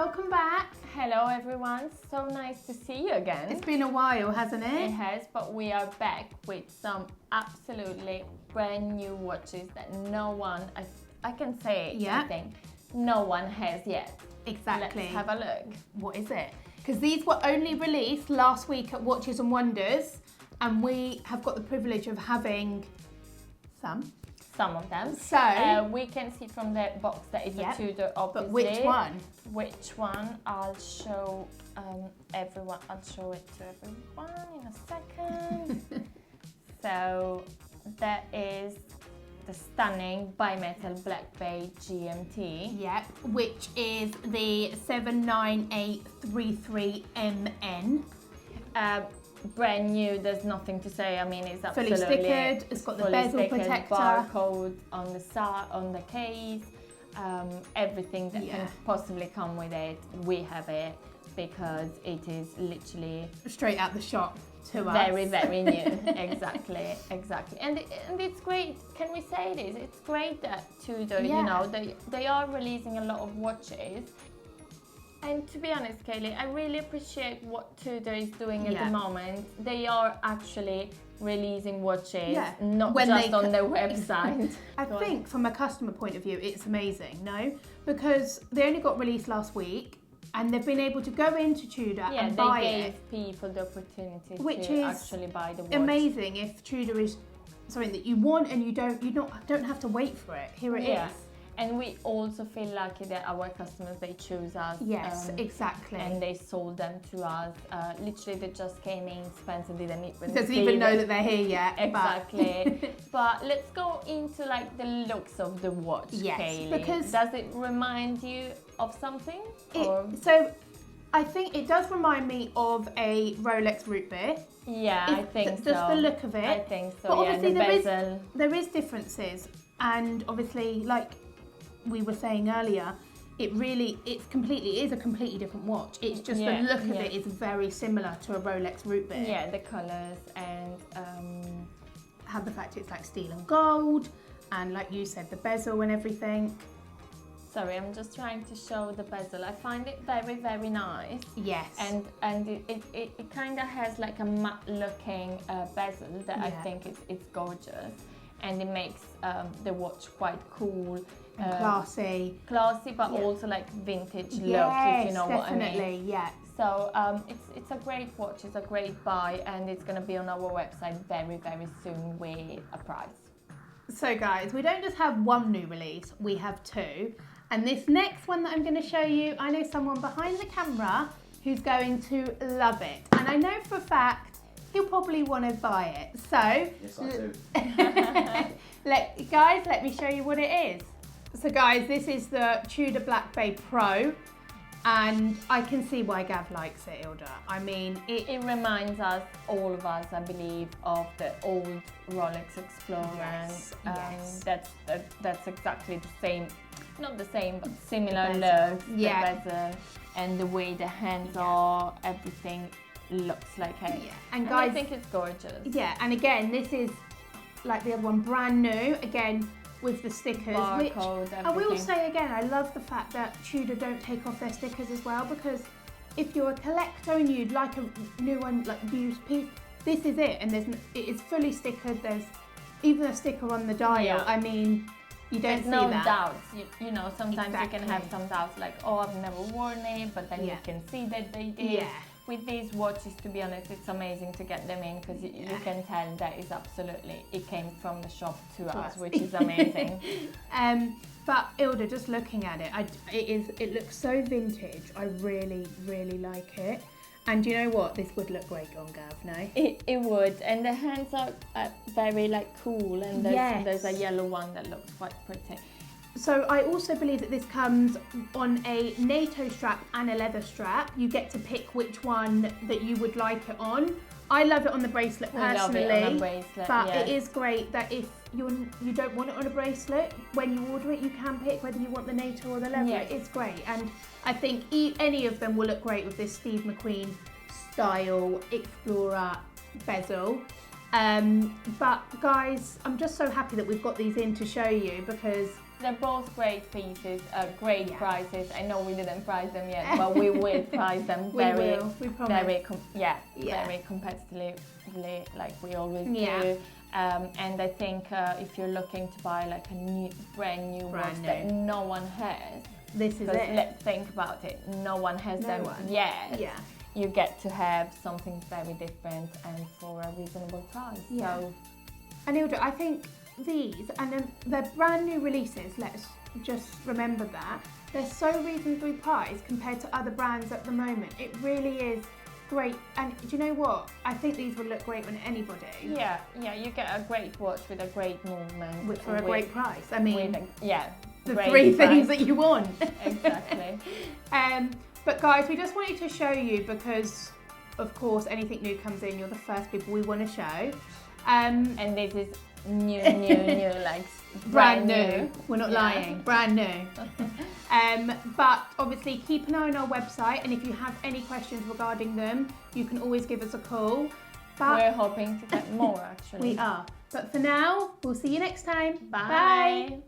welcome back. Hello everyone, so nice to see you again. It's been a while, hasn't it? It has, but we are back with some absolutely brand new watches that no one, I can say it, Yeah. I think, no one has yet. Exactly. Let's have a look. What is it? Because these were only released last week at Watches and Wonders, and we have got the privilege of having some of them. So we can see from the box that it's Yep. a Tudor, obviously. but which one? Which one? I'll show everyone. I'll show it to everyone in a second. So that is the stunning bimetal Black Bay GMT. Yep, which is the 79833MN. Brand new, there's nothing to say. I mean, it's Fully absolutely stickered, it's got the fully bezel stickered, protector. barcode on the side, on the case, everything that can Yeah. possibly come with it. We have it because it is literally Straight out the shop to very, us. very new. Exactly. And it's great. Can we say this? It's great that Tudor, Yeah. you know, they are releasing a lot of watches. And to be honest, Kaylee, I really appreciate what Tudor is doing at Yeah. the moment. They are actually releasing watches, Yeah. not When just they on their website. I Go on. think from a customer point of view, it's amazing, no? Because they only got released last week and they've been able to go into Tudor Yeah, and they buy gave it. people the opportunity Which to is actually buy the watch. Amazing if Tudor is something that you want and you don't have to wait for it. Here it is. Yeah. And we also feel lucky that our customers, they choose us. Yes, exactly. And they sold them to us. Literally, they just came in. Spencer didn't even Doesn't see even know them. that they're here yet. Exactly. But let's go into like the looks of the watch, Yes, Kaylee. because- Does it remind you of something? So I think it does remind me of a Rolex root beer. Yeah, I think so. Just the look of it. I think so. But Yeah, obviously the bezel. there is differences, and obviously, like we were saying earlier, it is a completely different watch. It's just Yeah, the look of yeah. it is very similar to a Rolex root beer. Yeah, the colours and Have the fact it's like steel and gold, and like you said, the bezel and everything. sorry, I'm just trying to show the bezel. I find it very, very nice. Yes. And it kind of has like a matte looking bezel that I Yeah. think it's gorgeous, and it makes the watch quite cool And classy. but Yeah. also like vintage look, Yes, if you know what I mean. definitely, yeah. So it's a great watch, it's a great buy, and it's going to be on our website very, very soon with a price. So guys, we don't just have one new release, we have two. And this next one that I'm going to show you, I know someone behind the camera who's going to love it. And I know for a fact he'll probably want to buy it. So, Yes, I do. guys, let me show you what it is. So guys, this is the Tudor Black Bay Pro. And I can see why Gav likes it, Ilda. I mean, It reminds us, all of us, I believe, of the old Rolex Explorer. Yes, yes. That's exactly the same, not the same, but similar The look. bezel, yeah. The bezel and the way the hands are, everything looks like it. yeah. And And guys, I think it's gorgeous. yeah, and again, this is like the other one, brand new, again, with the stickers. Which Barcode, I will everything. say again, I love the fact that Tudor don't take off their stickers as well, because if you're a collector and you'd like a new one, like used piece, this is it. And it is fully stickered. There's even a sticker on the dial. Yeah. I mean, you don't There's see no that. doubts. You know, sometimes you can have Exactly. some doubts like, oh, I've never worn it, but then Yeah. you can see that they did. Yeah. With these watches, to be honest, it's amazing to get them in because you can tell that is absolutely, it came from the shop to us, which is amazing. But Ilda, just looking at it, it looks so vintage. I really, really like it. And you know what? This would look great on Gav, no? It would, and the hands are very like cool, and Yes. there's a yellow one that looks quite pretty. So I also believe that this comes on a NATO strap and a leather strap. You get to pick which one that you would like it on. I love it on the bracelet We personally, love it on a bracelet, but yes. it is great that if you don't want it on a bracelet, when you order it, you can pick whether you want the NATO or the leather. Yes. It's great, and I think any of them will look great with this Steve McQueen style Explorer bezel. But guys, I'm just so happy that we've got these in to show you, because they're both great pieces, great Yeah. prices. I know we didn't price them yet, but we will price them We will, we promise. very Yeah. very competitively, like we always Yeah. do. And I think if you're looking to buy like a brand new watch that no one has, This is because it. let's think about it, no one has them yet. Yeah. You get to have something very different and for a reasonable price. Yeah. So, And Ilda, I think these, and then they're brand new releases, let's just remember that. They're so reasonably priced compared to other brands at the moment. It really is great. And do you know what? I think these would look great on anybody. yeah, you get a great watch with a great movement. For a great price. I mean, the great three price. things that you want. Exactly. But guys, we just wanted to show you because, of course, anything new comes in, you're the first people we want to show. And this is new, like brand new. We're not Yeah. lying, brand new. But obviously keep an eye on our website, and if you have any questions regarding them, you can always give us a call. But we're hoping to get more actually. we are. But for now, we'll see you next time. Bye.